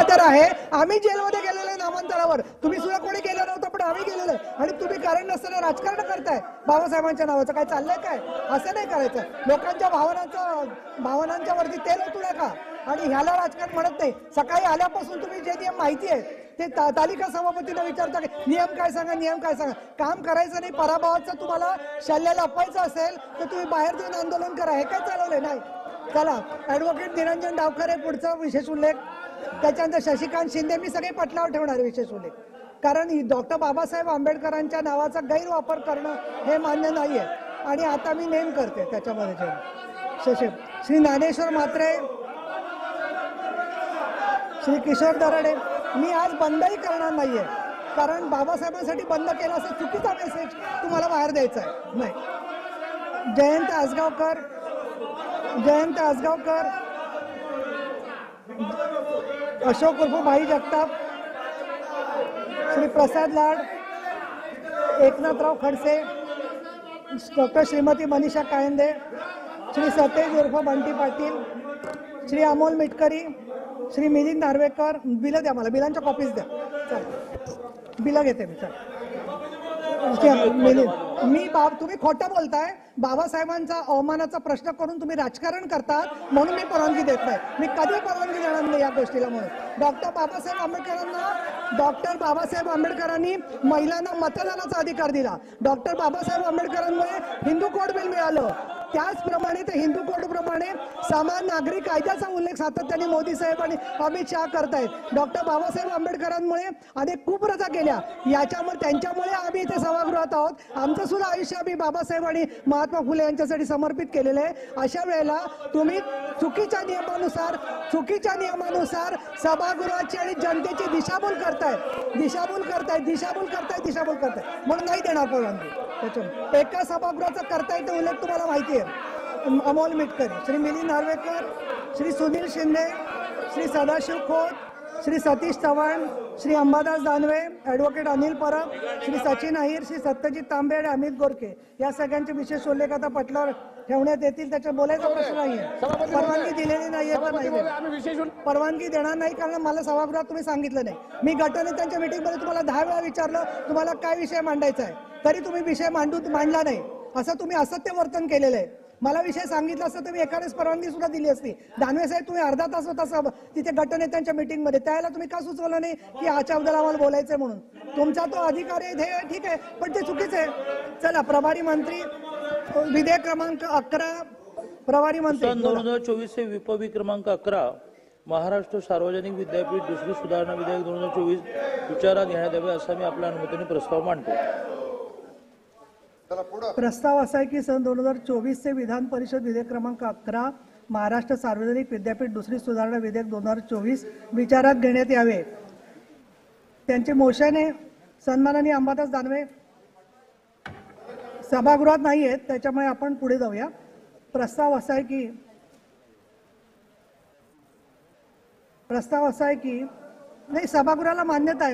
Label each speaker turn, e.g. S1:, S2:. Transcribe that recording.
S1: आदर आहे. आम्ही जेलमध्ये गेलेलो नामांतरावर, तुम्ही सुद्धा कोणी गेलं नव्हतं पण आम्ही गेलेलो आणि तुम्ही कारण नसताना राजकारण करताय बाबासाहेबांच्या नावाचं. काय चाललंय काय? असं नाही करायचं. लोकांच्या भावनांच्या वरती तेल ओतू नका आणि ह्याला राजकारण म्हणत नाही. सकाळी आल्यापासून तुम्ही जे नियम माहिती आहे ते तालिका सभापतीला विचारता नियम काय सांगा, नियम काय सांगा. काम करायचं नाही. पराभवाचं तुम्हाला शल्य लपवायचं असेल तर तुम्ही बाहेर जाऊन आंदोलन करा. हे काय चालवलंय? नाही. चला, ॲडव्होकेट निरंजन डावखरे पुढचा विशेष उल्लेख, त्याच्यानंतर शशिकांत शिंदे. मी सगळे पटलावर ठेवणार विशेष उल्लेख, कारण डॉक्टर बाबासाहेब आंबेडकरांच्या नावाचा गैरवापर करणं हे मान्य नाहीये. आणि आता मी नेम करते त्याच्यामध्ये श्री ज्ञानेश्वर म्हात्रे, श्री किशोर दराडे. मी आज बंदही करणार नाहीये, कारण बाबासाहेबांसाठी बंद केला असं चुकीचा मेसेज तुम्हाला बाहेर द्यायचा आहे. नाही. जयंत आसगावकर, अशोक उर्फ भाई जगताप, श्री प्रसाद लाड, एकनाथराव खडसे, डॉक्टर श्रीमती मनीषा कायंदे, श्री सतेज उर्फ बंटी पाटील, श्री अमोल मिटकरी, श्री मिलिंद नार्वेकर. बिलं द्या मला, बिलांच्या कॉपीज द्या. चल, बिलं घेते मी. चल मी तुम्ही खोटं बोलताय. बाबासाहेबांचा अवमानाचा प्रश्न करून तुम्ही राजकारण करतात म्हणून मी परवानगी देत नाही. मी कधी परवानगी देणार नाही या गोष्टीला. म्हणून डॉक्टर बाबासाहेब आंबेडकरांनी महिलांना मतदानाचा अधिकार दिला. डॉक्टर बाबासाहेब आंबेडकरांमुळे हिंदू कोड बिल मिळालं. त्याचप्रमाणे ते हिंदू कोड प्रमाणे समान नागरिक कायद्याचा उल्लेख सातत्याने मोदी साहेब आणि अमित शहा करतायत. डॉक्टर बाबासाहेब आंबेडकरांमुळे अनेक कुप्रथा केल्या. त्यांच्यामुळे आम्ही इथे सभागृहात आहोत. आमचं सुद्धा आयुष्य आम्ही बाबासाहेब आणि महात्मा फुले यांच्यासाठी समर्पित केलेलं आहे. अशा वेळेला तुम्ही चुकीच्या नियमानुसार सभागृहाची आणि जनतेची दिशाभूल करताय. म्हणून नाही देणार परवानगी. त्याच्यामुळे एका सभागृहाचा करता येतो उल्लेख तुम्हाला माहिती आहे. अमोल मिटकरी, श्री मिलिंद नार्वेकर, श्री सुनील शिंदे, श्री सदाशिव खोत, श्री सतीश चव्हाण, श्री अंबादास दानवे, ॲडव्होकेट अनिल परब, श्री सचिन अहिर, श्री सत्यजित तांबे आणि अमित गोरखे या सगळ्यांचे विशेष उल्लेख आता पटलावर ठेवण्यात येतील. त्याच्या बोलायचा प्रश्न नाहीये. परवानगी दिलेली नाहीये तर नाही परवानगी देणार नाही, कारण मला सभागृहात तुम्ही सांगितलं नाही. मी गटनेत्यांच्या मीटिंगमध्ये तुम्हाला 10 वेळा विचारलं तुम्हाला काय विषय मांडायचा आहे, तरी तुम्ही विषय मांडला नाही. असं तुम्ही असत्य वर्तन केलेलं आहे. मला विषय सांगितला असता तर मी एखाद्याच परवानगी सुद्धा दिली असती. दानवे साहेब, तुम्ही अर्धा तास होता तिथे गटनेत्यांच्या मीटिंगमध्ये, त्याला तुम्ही का सुचवलं नाही की ह्याच्याबद्दल आम्हाला बोलायचंय म्हणून? तुमचा तो अधिकार आहे, हे ठीक आहे, पण ते चुकीचं आहे. चला, प्रभारी मंत्री विधेयक क्रमांक 11, प्रभारी मंत्री
S2: 2024 से विपवी क्रमांक 11 महाराष्ट्र सार्वजनिक विद्यापीठ दुसरी सुधारणा विधेयक 2024 विचारात घेण्यात यावे असा मी आपल्या अनुमतीने प्रस्ताव मांडतो.
S1: प्रस्ताव असा आहे की सन 2024 चे विधान परिषद विधेयक क्रमांक 11 महाराष्ट्र सार्वजनिक विद्यापीठ दुसरी सुधारणा विधेयक 2024 विचारात घेण्यात यावे. त्यांचे मोशन आहे. सन्माननीय अंबादास दानवे सभागृहात नाही आहेत, त्याच्यामुळे आपण पुढे जाऊया. प्रस्ताव असा आहे की नाही, सभागृहाला मान्यता आहे.